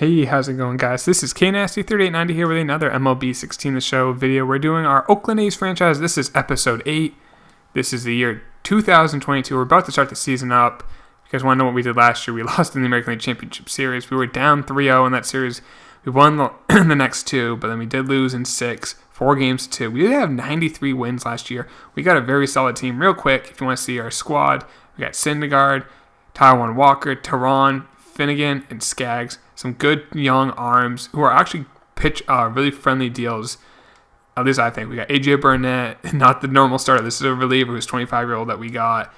Hey, how's it going, guys? This is KNasty3890 here with another MLB 16 The Show video. We're doing our Oakland A's franchise. This is episode 8. This is the year 2022. We're about to start the season up. If you guys want to know what we did last year, we lost in the American League Championship Series. We were down 3-0 in that series. We won the next two, but then we did lose in 6, 4 games to 2. We did have 93 wins last year. We got a very solid team. Real quick, if you want to see our squad, we got Syndergaard, Taijuan Walker, Teheran, Finnegan, and Skaggs. Some good young arms who are actually really friendly deals. At least I think. We got AJ Burnett, not the normal starter. This is a reliever who's 25-year-old that we got.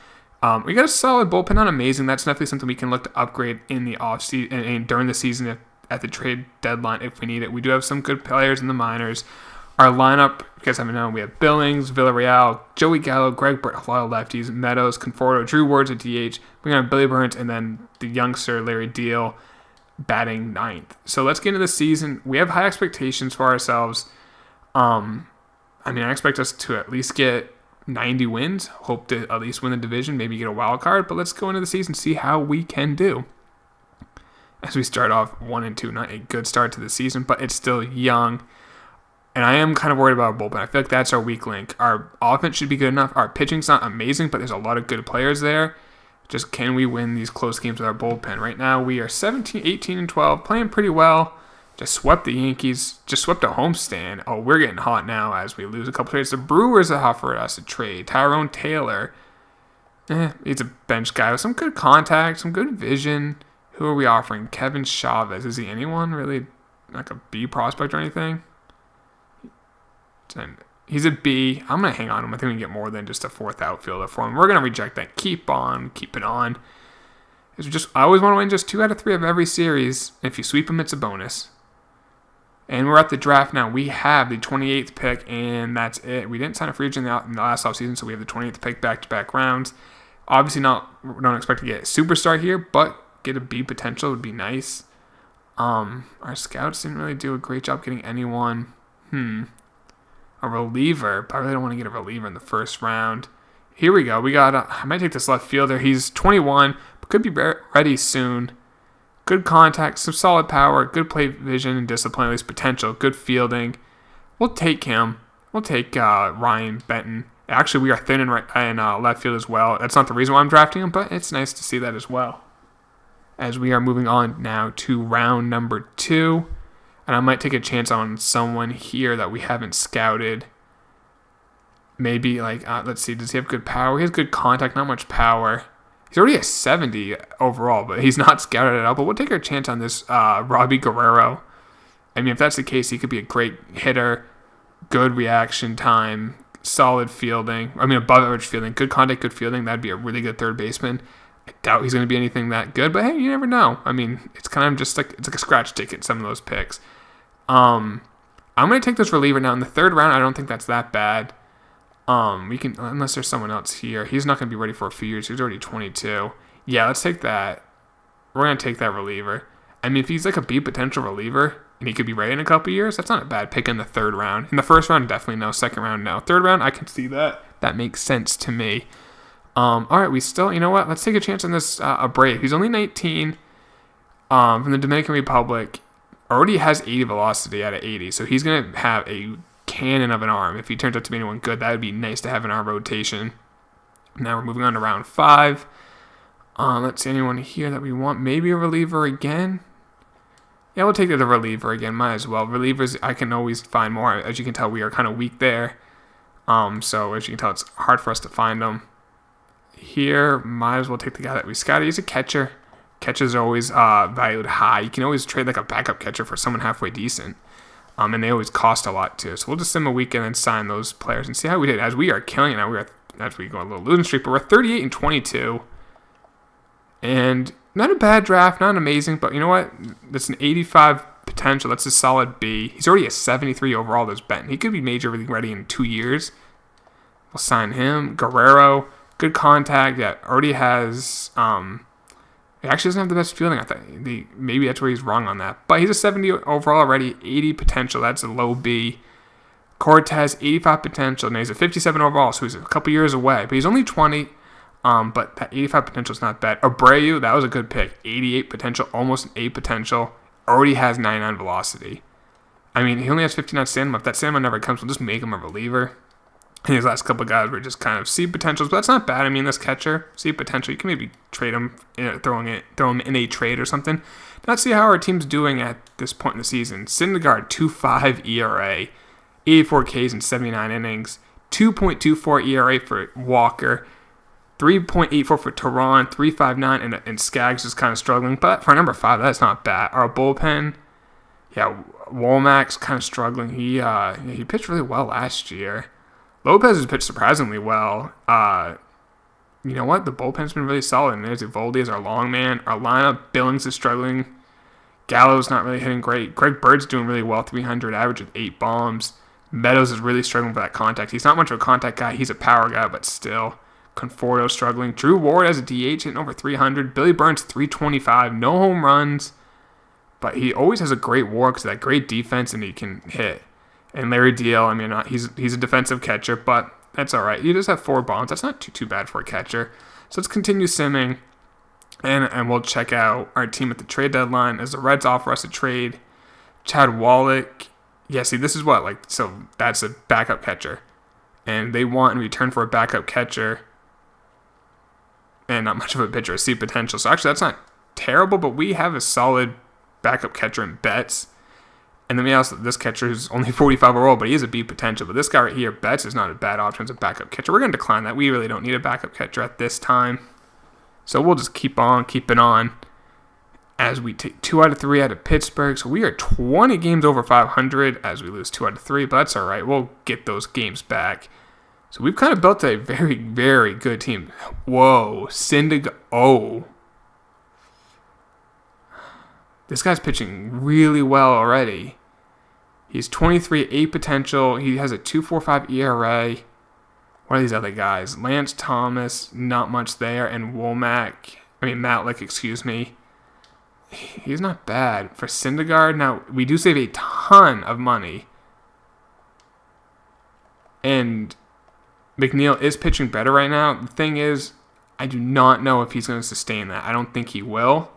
We got a solid bullpen, not amazing. That's definitely something we can look to upgrade in the offseason and during the season at the trade deadline if we need it. We do have some good players in the minors. Our lineup, you guys haven't known, we have Billings, Villarreal, Joey Gallo, Greg Burt, a lot of lefties, Meadows, Conforto, Drew Ward's at DH. We got Billy Burns, and then the youngster Larry Deal batting 9th. So let's get into the season. We have high expectations for ourselves. I expect us to at least get 90 wins. Hope to at least win the division, maybe get a wild card. But let's go into the season, see how we can do. As we start off 1-2, not a good start to the season, but it's still young. And I am kind of worried about our bullpen. I feel like that's our weak link. Our offense should be good enough. Our pitching's not amazing, but there's a lot of good players there. Just can we win these close games with our bullpen? Right now, we are 17, 18, and 12, playing pretty well. Just swept the Yankees. Just swept a homestand. Oh, we're getting hot now as we lose a couple trades. The Brewers have offered us a trade. Tyrone Taylor. He's a bench guy with some good contact, some good vision. Who are we offering? Kevin Chavez. Is he anyone? Really? Like a B prospect or anything? He's a B. I'm going to hang on to him. I think we can get more than just a 4th outfielder for him. We're going to reject that. Keep it on. I always want to win just 2 out of 3 of every series. If you sweep them, it's a bonus. And we're at the draft now. We have the 28th pick, and that's it. We didn't sign a free agent in the last offseason, so we have the 28th pick back-to-back rounds. Obviously, we don't expect to get a superstar here, but get a B potential would be nice. Our scouts didn't really do a great job getting anyone. A reliever, but I really don't want to get a reliever in the first round. Here we go. We got, I might take this left fielder. He's 21, but could be ready soon. Good contact, some solid power, good play vision and discipline, at least potential, good fielding. We'll take him. We'll take Ryan Benton. Actually, we are thin in left field as well. That's not the reason why I'm drafting him, but it's nice to see that as well. As we are moving on now to round number 2. And I might take a chance on someone here that we haven't scouted. Maybe, let's see, does he have good power? He has good contact, not much power. He's already a 70 overall, but he's not scouted at all. But we'll take our chance on this Robbie Guerrero. If that's the case, he could be a great hitter, good reaction time, solid fielding. Above average fielding, good contact, good fielding. That'd be a really good third baseman. I doubt he's going to be anything that good, but hey, you never know. It's kind of just it's like a scratch ticket, some of those picks. I'm going to take this reliever now in the 3rd round. I don't think that's that bad. We can, unless there's someone else here. He's not going to be ready for a few years. He's already 22. Yeah, let's take that. We're going to take that reliever. If he's like a B potential reliever and he could be ready in a couple years, that's not a bad pick in the 3rd round. In the 1st round, definitely no. 2nd round, no. 3rd round, I can see that. That makes sense to me. All right, we still, you know what? Let's take a chance on this Abreu. He's only 19 from the Dominican Republic. Already has 80 velocity out of 80, so he's going to have a cannon of an arm. If he turns out to be anyone good, that would be nice to have in our rotation. Now we're moving on to round 5. Let's see anyone here that we want. Maybe a reliever again. Yeah, we'll take the reliever again. Might as well. Relievers, I can always find more. As you can tell, we are kind of weak there. So as you can tell, it's hard for us to find them. Here, might as well take the guy that we scouted. He's a catcher. Catchers are always valued high. You can always trade like a backup catcher for someone halfway decent. And they always cost a lot too. So we'll just send them a week and then sign those players and see how we did. As we are killing it now, as we go on a little losing streak, but we're 38 and 22. And not a bad draft, not amazing, but you know what? That's an 85 potential. That's a solid B. He's already a 73 overall. There's Benton. He could be major league ready in 2 years. We'll sign him. Guerrero. Good contact. Yeah, already has. He actually doesn't have the best fielding. I think maybe that's where he's wrong on that. But he's a 70 overall already. 80 potential. That's a low B. Cortez 85 potential. Now he's a 57 overall, so he's a couple years away. But he's only 20. But that 85 potential is not bad. Abreu, that was a good pick. 88 potential, almost an 8 potential. already has 99 velocity. I mean, he only has 59 stamina. If that stamina never comes, we'll just make him a reliever. And these last couple of guys were just kind of see potentials, but that's not bad. I mean, this catcher, see potential. You can maybe trade him, throw him in a trade or something. Let's see how our team's doing at this point in the season. Syndergaard, 2.5 ERA, 84 Ks in 79 innings, 2.24 ERA for Walker, 3.84 for Tehran, 3.59, and Skaggs is kind of struggling. But for number 5, that's not bad. Our bullpen, yeah, Womack's kind of struggling. He pitched really well last year. Lopez has pitched surprisingly well. You know what? The bullpen's been really solid. And there's Eovaldi as our long man. Our lineup, Billings is struggling. Gallo's not really hitting great. Greg Bird's doing really well, 300 average with 8 bombs. Meadows is really struggling for that contact. He's not much of a contact guy. He's a power guy, but still. Conforto struggling. Drew Ward as a DH hitting over 300. Billy Burns, 325. No home runs. But he always has a great WAR because of that great defense and he can hit. And Larry Deal, I mean, he's a defensive catcher, but that's all right. He does have 4 bombs. That's not too bad for a catcher. So let's continue simming, and we'll check out our team at the trade deadline as the Reds offer us a trade. Chad Wallach, yeah, see, this is what, so that's a backup catcher. And they want in return for a backup catcher and not much of a pitcher, see potential. So actually, that's not terrible, but we have a solid backup catcher in Betts. And then we also this catcher who's only 45 overall, but he has a B potential. But this guy right here, Betts, is not a bad option as a backup catcher. We're going to decline that. We really don't need a backup catcher at this time. So we'll just keep on keeping on as we take 2 out of 3 out of Pittsburgh. So we are 20 games over 500 as we lose 2 out of 3, but that's all right. We'll get those games back. So we've kind of built a very, very good team. Whoa, Syndergaard. Oh. This guy's pitching really well already. He's 23, 8 potential. He has a 2.45 ERA. What are these other guys? Lance Thomas, not much there. And Matlick, excuse me. He's not bad. For Syndergaard, now, we do save a ton of money. And McNeil is pitching better right now. The thing is, I do not know if he's going to sustain that. I don't think he will.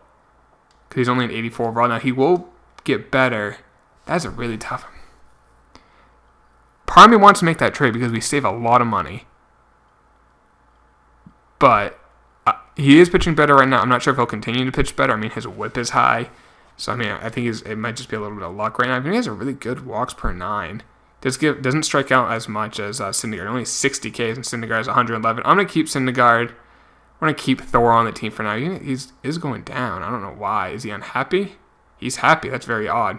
Because he's only an 84 overall. Now, he will get better. That's a really tough one. Part of me wants to make that trade because we save a lot of money. But he is pitching better right now. I'm not sure if he'll continue to pitch better. I mean, his whip is high. So, I mean, I think it might just be a little bit of luck right now. I mean, he has a really good walks per 9. Doesn't strike out as much as Syndergaard. Only 60 Ks and Syndergaard is 111. I'm going to keep Syndergaard. We're going to keep Thor on the team for now. He is going down. I don't know why. Is he unhappy? He's happy. That's very odd.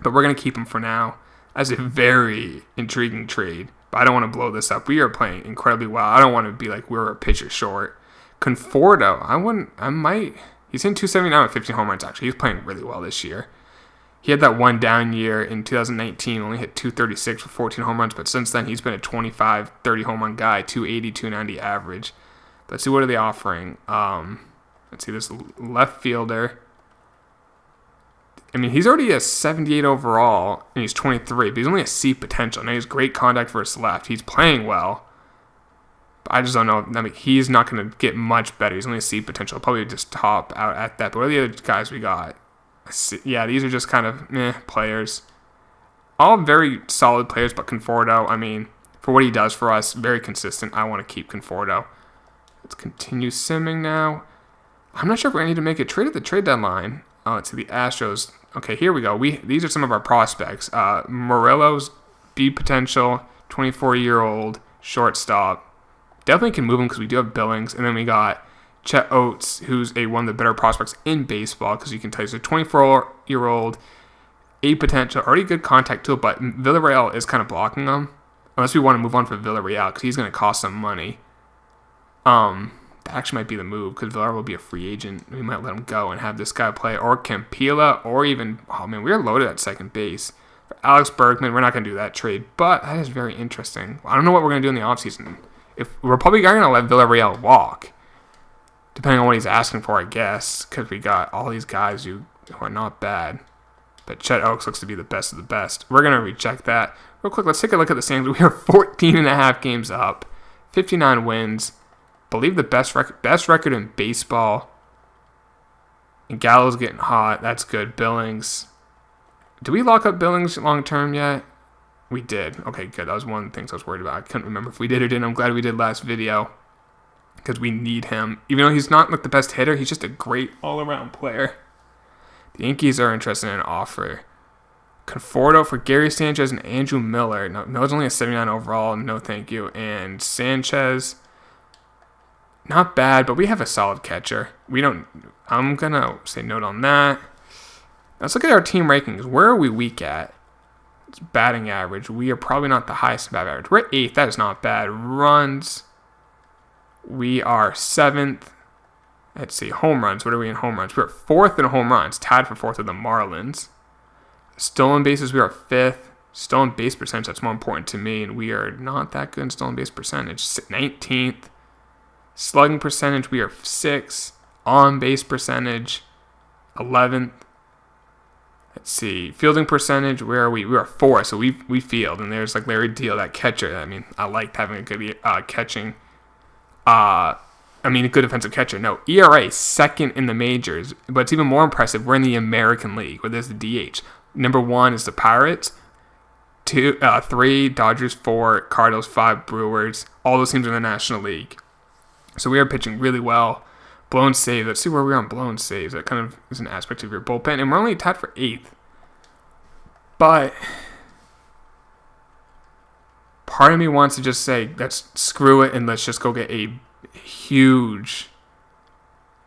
But we're going to keep him for now as a very intriguing trade. But I don't want to blow this up. We are playing incredibly well. I don't want to be like we're a pitcher short. Conforto, he's in 279 with 15 home runs, actually. He's playing really well this year. He had that one down year in 2019, only hit 236 with 14 home runs. But since then, he's been a 25, 30 home run guy, 280, 290 average. Let's see, what are they offering? Let's see, this left fielder. I mean, he's already a 78 overall, and he's 23, but he's only a C potential. Now, he's great contact versus left. He's playing well. But I just don't know. I mean, he's not going to get much better. He's only a C potential. He'll probably just top out at that. But what are the other guys we got? Yeah, these are just kind of players. All very solid players, but Conforto, I mean, for what he does for us, very consistent. I want to keep Conforto. Let's continue simming now. I'm not sure if we're going to need to make a trade at the trade deadline. Oh, let's see, the Astros. Okay, here we go. These are some of our prospects. Morelos, B potential, 24-year-old, shortstop. Definitely can move him because we do have Billings. And then we got Chet Oates, who's one of the better prospects in baseball because you can tell he's a 24-year-old, A potential, already good contact too, but Villarreal is kind of blocking him. Unless we want to move on for Villarreal because he's going to cost some money. That actually might be the move because Villar will be a free agent. We might let him go and have this guy play, or Campila, or even, oh man, we're loaded at second base. For Alex Bergman, we're not going to do that trade, but that is very interesting. I don't know what we're going to do in the offseason. If we're probably going to let Villarreal walk, depending on what he's asking for, I guess, because we got all these guys who are not bad. But Chet Oaks looks to be the best of the best. We're going to reject that. Real quick, let's take a look at the standings. We are 14.5 games up, 59 wins. Believe the best record in baseball. And Gallo's getting hot. That's good. Billings. Did we lock up Billings long term yet? We did. Okay, good. That was one of the things I was worried about. I couldn't remember if we did or didn't. I'm glad we did last video because we need him. Even though he's not like the best hitter, he's just a great all-around player. The Yankees are interested in an offer. Conforto for Gary Sanchez and Andrew Miller. No, Miller's only a 79 overall. No, thank you. And Sanchez, not bad, but we have a solid catcher. I'm going to say note on that. Let's look at our team rankings. Where are we weak at? It's batting average. We are probably not the highest in batting average. We're at 8th. That is not bad. Runs. We are 7th. Let's see. Home runs. What are we in home runs? We're 4th in home runs. Tied for 4th with the Marlins. Stolen bases. We are 5th. Stolen base percentage. That's more important to me. And we are not that good in stolen base percentage. 19th. Slugging percentage. We are 6th. On base percentage. 11th. Let's see. Fielding percentage, where are we? We are 4th, so we field. And there's like Larry Deal, that catcher. I mean, I liked having a good catching. A good defensive catcher. No, ERA, 2nd in the majors. But it's even more impressive. We're in the American League, where there's the DH. Number 1 is the Pirates. 3, Dodgers, 4, Cardinals, 5, Brewers. All those teams are in the National League. So we are pitching really well. Blown saves. Let's see where we are on blown saves. That kind of is an aspect of your bullpen. And we're only tied for 8th. But part of me wants to just say, let's screw it and let's just go get a huge,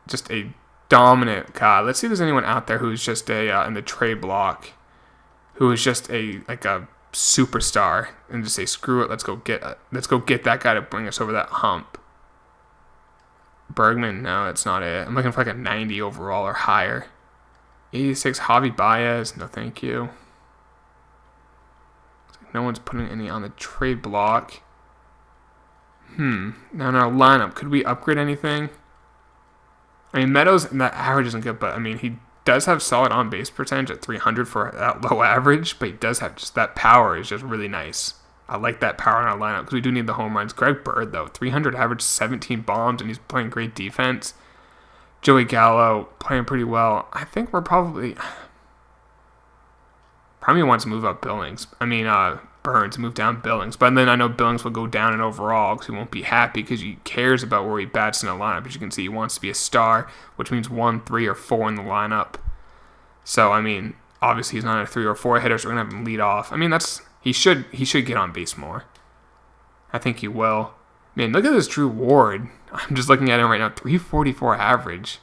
just a dominant guy. Let's see if there's anyone out there who's just in the trade block, who is just a superstar, and just say, screw it, let's go get that guy to bring us over that hump. Bergman, no, that's not it. I'm looking for like a 90 overall or higher. 86, Javi Baez, no thank you. No one's putting any on the trade block. Now in our lineup, could we upgrade anything? I mean, Meadows, that average isn't good, but I mean, he does have solid on-base percentage at 300 for that low average, but he does have just that power is just really nice. I like that power in our lineup because we do need the home runs. Greg Bird, though, 300 average, 17 bombs, and he's playing great defense. Joey Gallo playing pretty well. I think we're probably wants to move up Billings. Burns, move down Billings. But then I know Billings will go down in overall because he won't be happy because he cares about where he bats in the lineup. As you can see, he wants to be a star, which means 1, 3, or 4 in the lineup. So, obviously he's not a 3 or 4 hitter, so we're going to have him lead off. He should get on base more. I think he will. Man, look at this Drew Ward. I'm just looking at him right now. 344 average.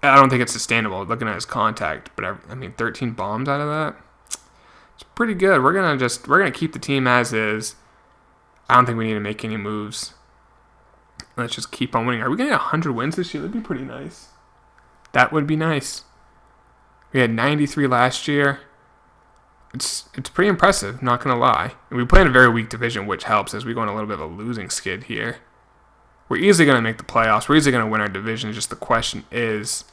I don't think it's sustainable looking at his contact. But 13 bombs out of that. It's pretty good. We're gonna keep the team as is. I don't think we need to make any moves. Let's just keep on winning. Are we gonna get 100 wins this year? That'd be pretty nice. That would be nice. We had 93 last year. It's pretty impressive, not going to lie. And we play in a very weak division, which helps as we go on a little bit of a losing skid here. We're easily going to make the playoffs. We're easily going to win our division. Just the question is,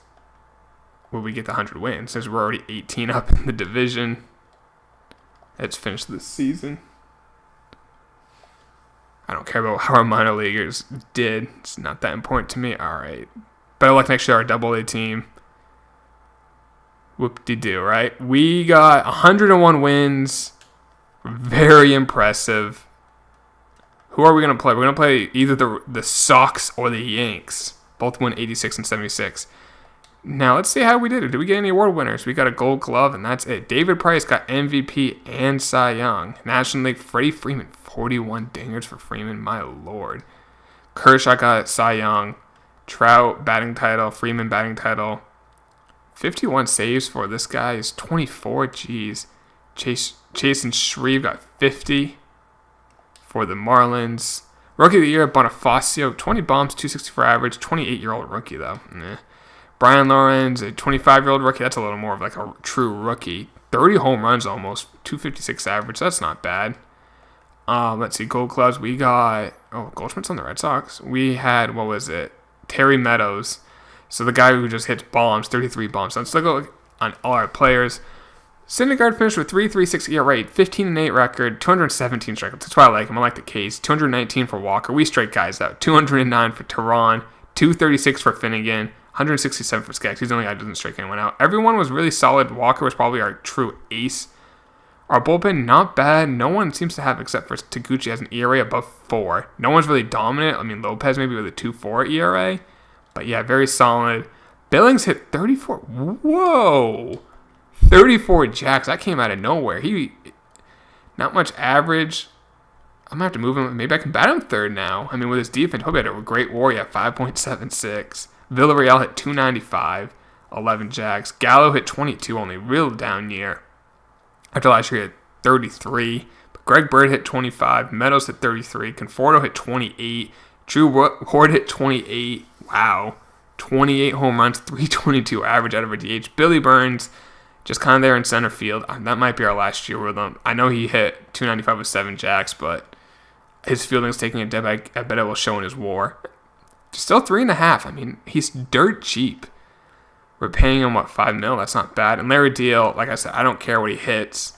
will we get the 100 wins? Since we're already 18 up in the division. Let's finish this season. I don't care about how our minor leaguers did. It's not that important to me. All right. Better luck next year, our AA team. Whoop-de-doo, right? We got 101 wins. Very impressive. Who are we going to play? We're going to play either the Sox or the Yanks. Both won 86 and 76. Now, let's see how we did. Did we get any award winners? We got a Gold Glove, and that's it. David Price got MVP and Cy Young. National League, Freddie Freeman, 41 dingers for Freeman. My lord. Kershaw got Cy Young. Trout, batting title. Freeman, batting title. 51 saves for this guy is 24. Jeez. Chasen Shreve got 50 for the Marlins. Rookie of the Year, Bonifacio, 20 bombs, 264 average, 28-year-old rookie, though. Brian Lawrence, a 25-year-old rookie. That's a little more of like a true rookie. 30 home runs almost, 256 average. That's not bad. Let's see, Gold Gloves. We got, Goldschmidt's on the Red Sox. We had, Terry Meadows. So the guy who just hits bombs, 33 bombs. So let's look on all our players. Syndergaard finished with 3.36 ERA, 15-8 record, 217 strikeouts. That's why I like him. I like the case. 219 for Walker. We strike guys out. 209 for Tehran, 236 for Finnegan, 167 for Skaggs. He's the only guy who doesn't strike anyone out. Everyone was really solid. Walker was probably our true ace. Our bullpen, not bad. No one seems to have, except for Taguchi, has an ERA above 4. No one's really dominant. I mean, Lopez maybe with a 2.4 ERA. But yeah, very solid. Billings hit 34. Whoa. 34 jacks. That came out of nowhere. Not much average. I'm going to have to move him. Maybe I can bat him third now. I mean, with his defense, hope he had a great WAR at 5.76. Villarreal hit 295. 11 jacks. Gallo hit 22 only. Real down year. After last year, he hit 33. But Greg Bird hit 25. Meadows hit 33. Conforto hit 28. Drew Ward hit 28. Wow. 28 home runs, 322 average out of a DH. Billy Burns, just kind of there in center field. That might be our last year with him. I know he hit 295 with 7 jacks, but his fielding's taking a dip. I bet it will show in his WAR. Still 3.5. I mean, he's dirt cheap. We're paying him, $5 million? That's not bad. And Larry Deal, like I said, I don't care what he hits.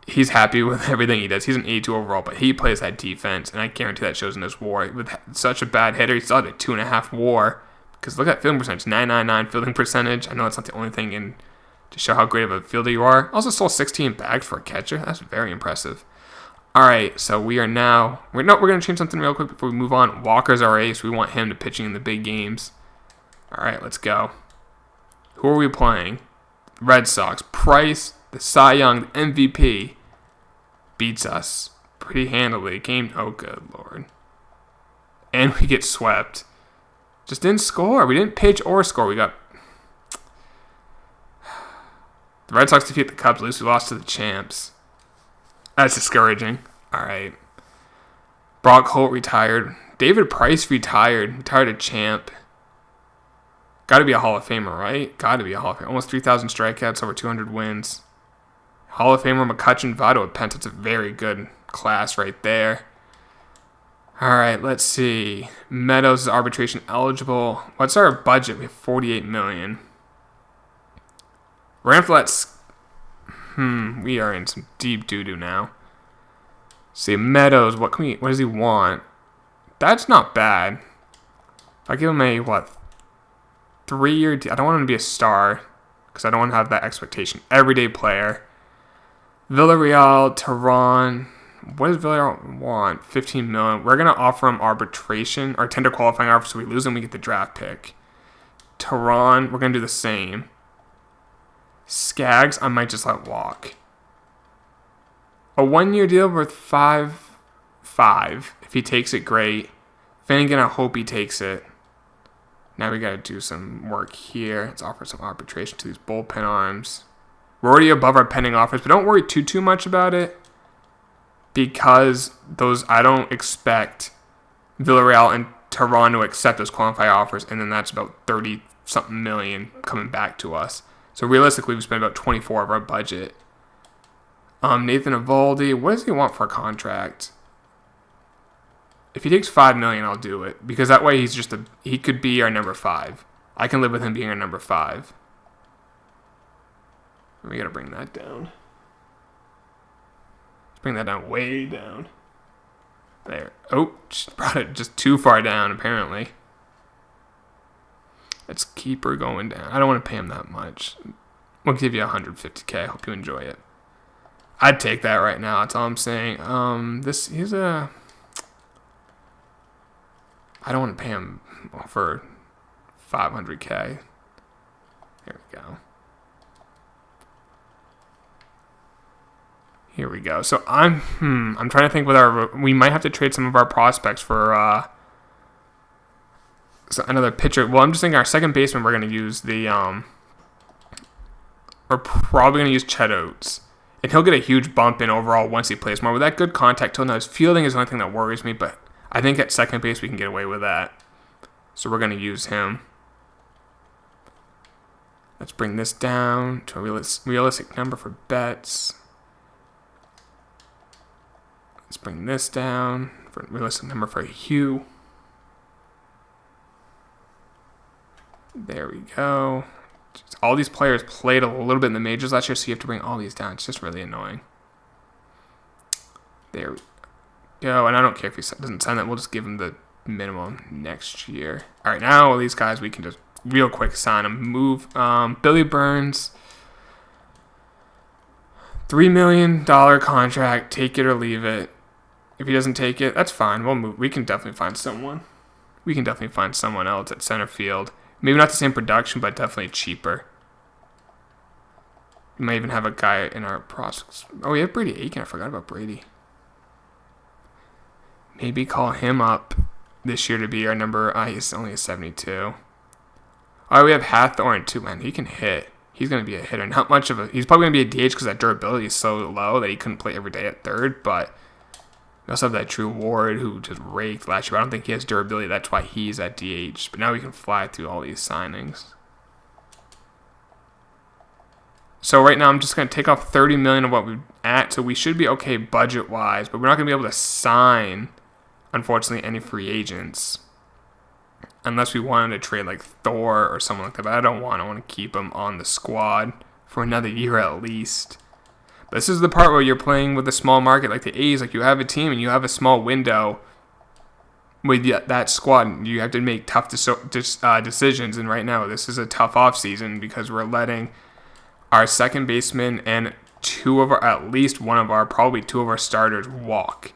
He's happy with everything he does. He's an 82 overall, but he plays that defense, and I guarantee that shows in his WAR. With such a bad hitter, he still had a 2.5 WAR. Because look at fielding percentage, 999 fielding percentage. I know that's not the only thing to show how great of a fielder you are. Also stole 16 bags for a catcher. That's very impressive. All right, so we are now... We're going to change something real quick before we move on. Walker's our ace. We want him to pitching in the big games. All right, let's go. Who are we playing? Red Sox. Price, the Cy Young, the MVP, beats us pretty handily. Oh, good Lord. And we get swept. Just didn't score. We didn't pitch or score. We got... The Red Sox defeat the Cubs. At least we lost to the champs. That's discouraging. All right. Brock Holt retired. David Price retired. Retired a champ. Got to be a Hall of Famer, right? Got to be a Hall of Famer. Almost 3,000 strikeouts, over 200 wins. Hall of Famer McCutcheon, Votto at Penta. It's a very good class right there. All right, let's see. Meadows is arbitration eligible. What's our budget? We have $48 million. We're going to have to let... we are in some deep doo-doo now. See, Meadows, what does he want? That's not bad. If I give him a, 3-year deal. I don't want him to be a star because I don't want to have that expectation. Everyday player. Villarreal, Tehran. What does Villarreal want? $15 million. We're going to offer him arbitration or tender qualifying offer, so we lose him, we get the draft pick. Tehran, we're going to do the same. Skaggs, I might just let walk. A 1-year deal worth 5.5. If he takes it, great. Finnegan, I hope he takes it. Now we got to do some work here. Let's offer some arbitration to these bullpen arms. We're already above our pending offers, but don't worry too much about it because I don't expect Villarreal and Tehran to accept those qualifying offers, and then that's about 30-something million coming back to us. So realistically, we spent about 24 of our budget. Nathan Eovaldi, what does he want for a contract? If he takes $5 million, I'll do it because that way he could be our number 5. I can live with him being our number 5. We gotta bring that down. Let's bring that down way down. There. Oh, brought it just too far down apparently. Let's keep her going down. I don't want to pay him that much. We'll give you $150K. I hope you enjoy it. I'd take that right now. That's all I'm saying. I don't want to pay him for $500K. Here we go. Here we go. So I'm trying to think we might have to trade some of our prospects for another pitcher. Well, I'm just thinking our second baseman we're going to use we're probably going to use Chet Oates. And he'll get a huge bump in overall once he plays more. With that good contact, now his fielding is the only thing that worries me, but I think at second base we can get away with that. So we're going to use him. Let's bring this down to a realistic number for bets. Let's bring this down for a realistic number for Hugh. There we go. All these players played a little bit in the majors last year, so you have to bring all these down. It's just really annoying. There we go. And I don't care if he doesn't sign that. We'll just give him the minimum next year. All right, now all these guys we can just real quick sign them. Move Billy Burns, $3 million contract. Take it or leave it. If he doesn't take it, that's fine. We'll move. We can definitely find someone. We can definitely find someone else at center field. Maybe not the same production, but definitely cheaper. We might even have a guy in our prospects. Oh, we have Brady Aiken. I forgot about Brady. Maybe call him up this year to be our number. He's only a 72. All right, we have Hathorn too, man. He can hit. He's going to be a hitter. Not much of a... He's probably going to be a DH because that durability is so low that he couldn't play every day at third, but... We also have that Drew Ward who just raked last year. I don't think he has durability. That's why he's at DH. But now we can fly through all these signings. So right now I'm just going to take off $30 million of what we're at. So we should be okay budget-wise. But we're not going to be able to sign, unfortunately, any free agents. Unless we wanted to trade like Thor or someone like that. But I don't want. I want to keep him on the squad for another year at least. This is the part where you're playing with a small market like the A's. Like you have a team and you have a small window with that squad. You have to make tough decisions. And right now, this is a tough offseason because we're letting our second baseman and probably two of our starters walk.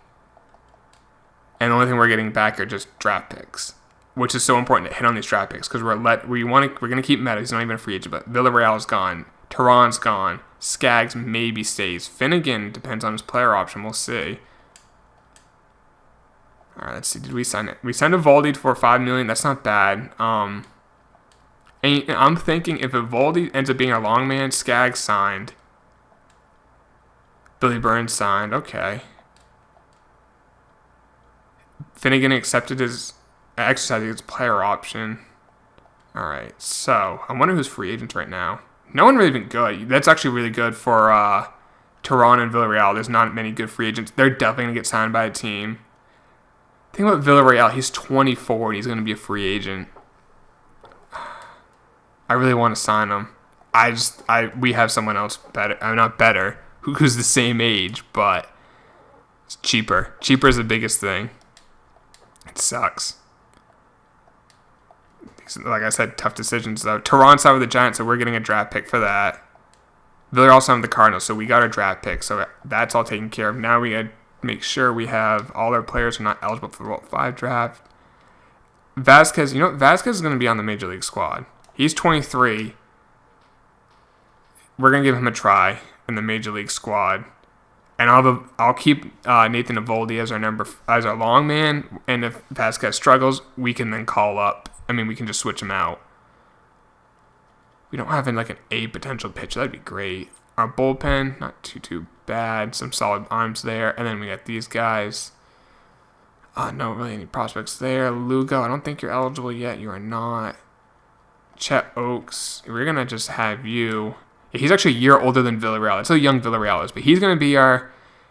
And the only thing we're getting back are just draft picks, which is so important to hit on these draft picks because we're going to keep Meta. He's not even a free agent, but Villarreal's gone. Tehran's gone. Skaggs maybe stays. Finnegan depends on his player option. We'll see. All right, let's see. Did we sign it? We signed Evaldi for $5 million. That's not bad. And I'm thinking if Evaldi ends up being our long man, Skaggs signed. Billy Burns signed. Okay. Finnegan exercised his player option. All right. So I wonder who's free agents right now. No one really been good. That's actually really good for Tehran and Villarreal. There's not many good free agents. They're definitely going to get signed by a team. Think about Villarreal. He's 24 and he's going to be a free agent. I really want to sign him. We have someone else better. Not better, who's the same age, but it's cheaper. Cheaper is the biggest thing. It sucks. Like I said, tough decisions though. Tehran signed with the Giants, so we're getting a draft pick for that. Villarreal signed with the Cardinals, so we got a draft pick, so that's all taken care of. Now we got to make sure we have all our players who are not eligible for the World 5 draft. Vasquez, Vasquez is going to be on the Major League squad. He's 23. We're going to give him a try in the Major League squad. And I'll keep Nathan Evaldi as our long man, and if Vasquez struggles, we can then call up. We can just switch him out. We don't have like an A potential pitcher. That'd be great. Our bullpen, not too bad. Some solid arms there. And then we got these guys. No really any prospects there. Lugo, I don't think you're eligible yet. You are not. Chet Oaks, we're going to just have you. Yeah, he's actually a year older than Villarreal. That's how young Villarreal is. But he's going to be our,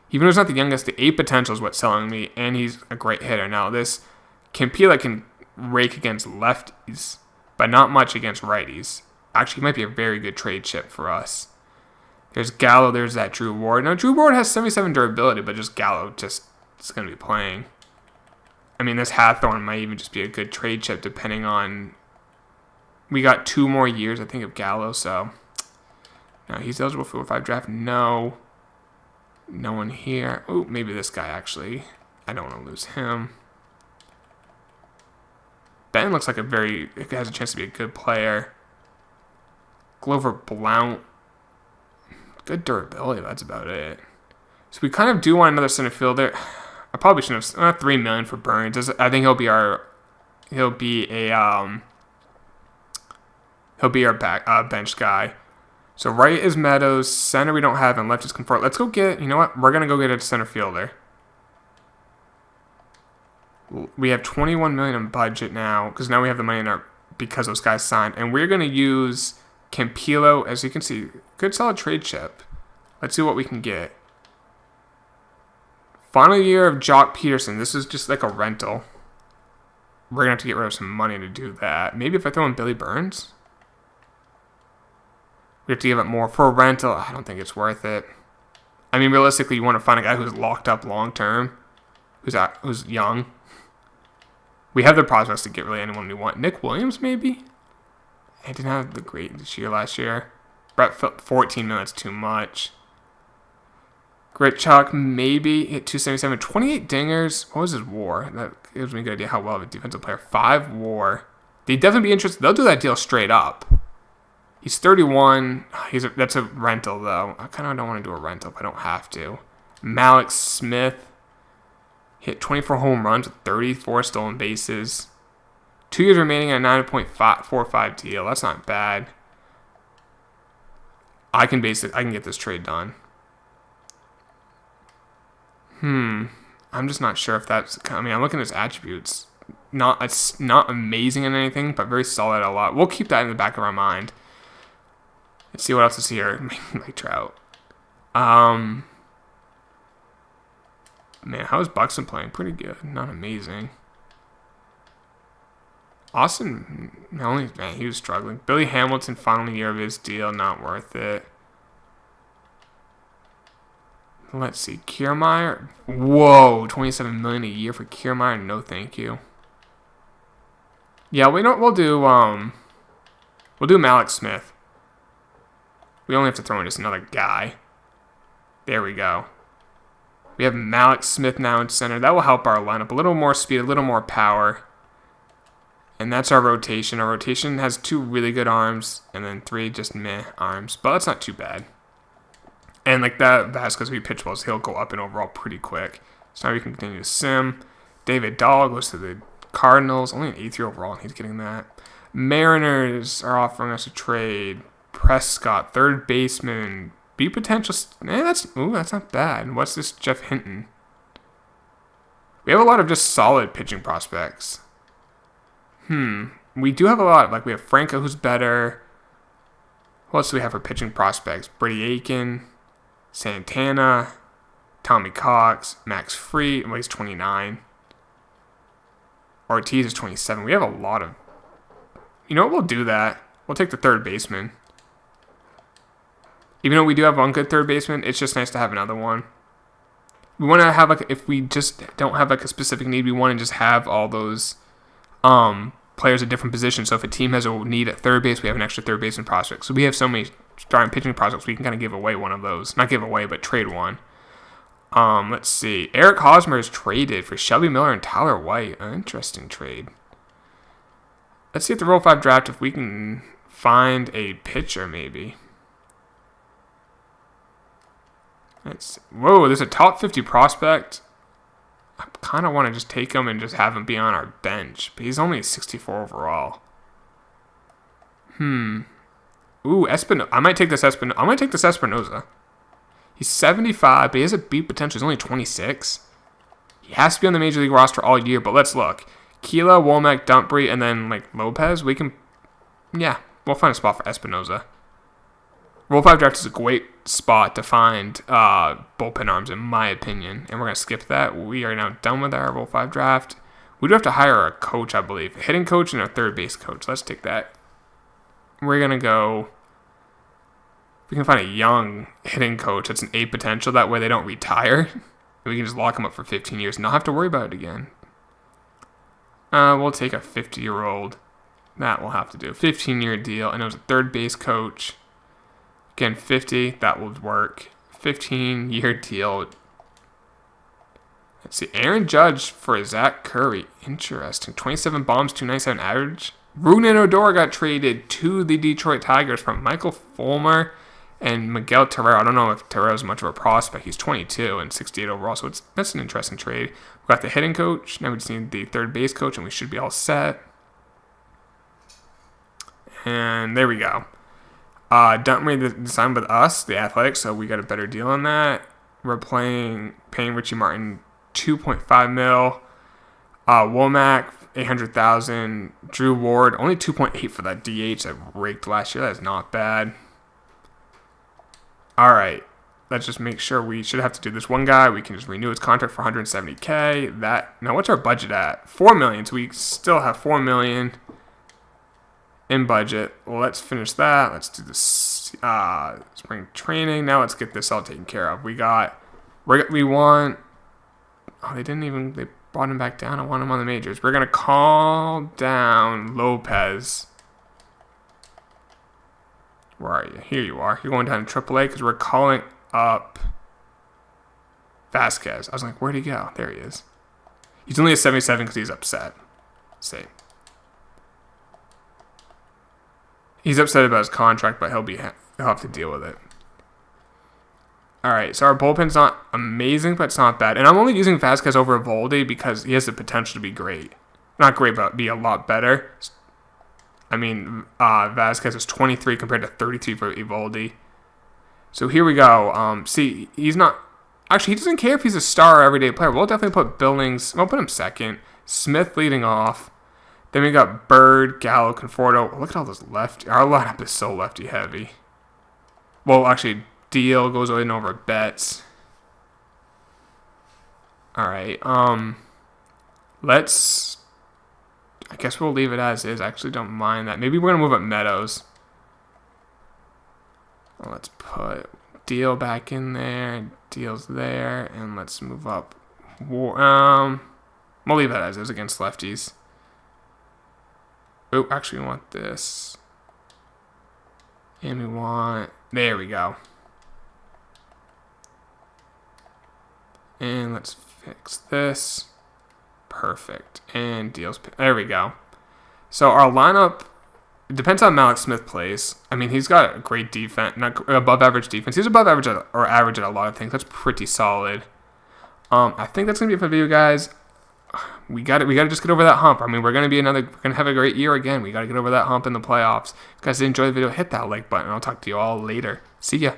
even though he's not the youngest, the A potential is what's selling me. And he's a great hitter. Now this Campila can rake against lefties, but not much against righties. Actually, he might be a very good trade chip for us. There's Gallo, there's that Drew Ward. Now, Drew Ward has 77 durability, but just Gallo is going to be playing. This Hathorn might even just be a good trade chip depending on... We got 2 more years, I think, of Gallo, so... Now, he's eligible for a 5 draft. No. No one here. Oh, maybe this guy, actually. I don't want to lose him. Ben looks like it has a chance to be a good player. Glover Blount. Good durability, that's about it. So we kind of do want another center fielder. I probably shouldn't have $3 million for Burns. I think he'll be our bench guy. So right is Meadows, center we don't have, and left is Comfort. Let's go get, you know what? We're gonna go get a center fielder. We have $21 million in budget now, because now we have the money in our, because those guys signed. And we're going to use Campilo, as you can see, good solid trade chip. Let's see what we can get. Final year of Jock Peterson. This is just like a rental. We're going to have to get rid of some money to do that. Maybe if I throw in Billy Burns? We have to give it more. For a rental, I don't think it's worth it. Realistically, you want to find a guy who's locked up long term, who's young. We have the prospects to get really anyone we want. Nick Williams, maybe? I didn't have the great this year last year. Brett, 14 minutes too much. Gritchuk, maybe. Hit 277. 28 dingers. What was his WAR? That gives me a good idea how well of a defensive player. 5 WAR. They'd definitely be interested. They'll do that deal straight up. He's 31. That's a rental, though. I kind of don't want to do a rental if I don't have to. Malik Smith. Hit 24 home runs with 34 stolen bases. 2 years remaining on a 9.45 deal. That's not bad. I can get this trade done. I'm just not sure if that's. I mean, I'm looking at his attributes. It's not amazing in anything, but very solid a lot. We'll keep that in the back of our mind. Let's see what else is here. Mike Trout. Man, how is Buxton playing? Pretty good. Not amazing. Austin, he was struggling. Billy Hamilton, final year of his deal, not worth it. Let's see, Kiermaier. Whoa, $27 million a year for Kiermaier. No, thank you. Yeah, we'll do Malik Smith. We only have to throw in just another guy. There we go. We have Malik Smith now in center. That will help our lineup. A little more speed, a little more power. And that's our rotation. Our rotation has 2 really good arms and then 3 just meh arms. But that's not too bad. And like that's because we pitch well, so he'll go up and overall pretty quick. So now we can continue to sim. David Dahl goes to the Cardinals. Only an 8th year overall, and he's getting that. Mariners are offering us a trade. Prescott, third baseman. B potential. That's not bad. What's this, Jeff Hinton? We have a lot of just solid pitching prospects. We do have a lot. Like we have Franco, who's better. What else do we have for pitching prospects? Brady Aiken, Santana, Tommy Cox, Max Fried. Well, he's 29. Ortiz is 27. We have a lot of. You know what? We'll do that. We'll take the third baseman. Even though we do have one good third baseman, it's just nice to have another one. We want to have if we just don't have a specific need, we want to just have all those players at different positions. So if a team has a need at third base, we have an extra third baseman prospect. So we have so many starting pitching prospects, we can kind of give away one of those. Not give away, but trade one. Let's see. Eric Hosmer is traded for Shelby Miller and Tyler White. An interesting trade. Let's see at the Roll 5 draft if we can find a pitcher maybe. Whoa, there's a top 50 prospect. I kind of want to just take him and just have him be on our bench. But he's only 64 overall. Ooh, Espinoza. I might take this Espinoza. He's 75, but he has a beat potential. He's only 26. He has to be on the Major League roster all year, but let's look. Keela, Womack, Dumpry, and then Lopez. We'll find a spot for Espinoza. Roll 5 draft is a great spot to find bullpen arms, in my opinion. And we're going to skip that. We are now done with our Roll 5 draft. We do have to hire a coach, I believe. A hitting coach and a third base coach. Let's take that. We're going to go. We can find a young hitting coach that's an A potential. That way they don't retire. And we can just lock them up for 15 years and not have to worry about it again. We'll take a 50-year-old. That we'll have to do. 15-year deal. And it was a third base coach. Again, 50, that will work. 15-year deal. Let's see. Aaron Judge for Zach Curry. Interesting. 27 bombs, 297 average. Rougned Odor got traded to the Detroit Tigers from Michael Fulmer and Miguel Terrero. I don't know if Terrero is much of a prospect. He's 22 and 68 overall, so that's an interesting trade. We've got the hitting coach. Now we just need the third base coach, and we should be all set. And there we go. Duntry signed with us, the Athletics, so we got a better deal on that. We're paying Richie Martin $2.5 million. Womack, $800,000. Drew Ward, only $2.8 for that DH that raked last year. That is not bad. All right, let's just make sure. We should have to do this one guy. We can just renew his contract for $170K. Now, what's our budget at? $4 million. So we still have $4 million in budget. Well, let's finish that. Let's do this spring training. Now let's get this all taken care of. We want. Oh, they brought him back down. I want him on the majors. We're going to call down Lopez. Where are you? Here you are. You're going down to AAA because we're calling up Vasquez. I was like, where'd he go? There he is. He's only a 77 because he's upset. See. He's upset about his contract, but he'll have to deal with it. All right, so our bullpen's not amazing, but it's not bad. And I'm only using Vasquez over Eovaldi because he has the potential to be great. Not great, but be a lot better. I mean, Vasquez is 23 compared to 33 for Eovaldi. So here we go. See, he's not... Actually, he doesn't care if he's a star or everyday player. We'll definitely put Billings... We'll put him second. Smith leading off. Then we got Bird, Gallo, Conforto. Look at all those lefty... Our lineup is so lefty heavy. Well, actually... Deal goes in over Betts. All right. Let's. I guess we'll leave it as is. I actually don't mind that. Maybe we're gonna move up Meadows. Let's put Deal back in there. Deal's there, and let's move up. We'll leave it as is against lefties. Oh, actually, we want this, and we want. There we go. And let's fix this. Perfect. And Deal's... There we go. So our lineup... It depends on how Malik Smith plays. I mean, he's got a great defense. Not above average defense. He's above average or average at a lot of things. That's pretty solid. I think that's going to be it for the video, guys. We got to just get over that hump. I mean, we're going to have a great year again. We got to get over that hump in the playoffs. If you guys did enjoy the video, hit that like button. I'll talk to you all later. See ya.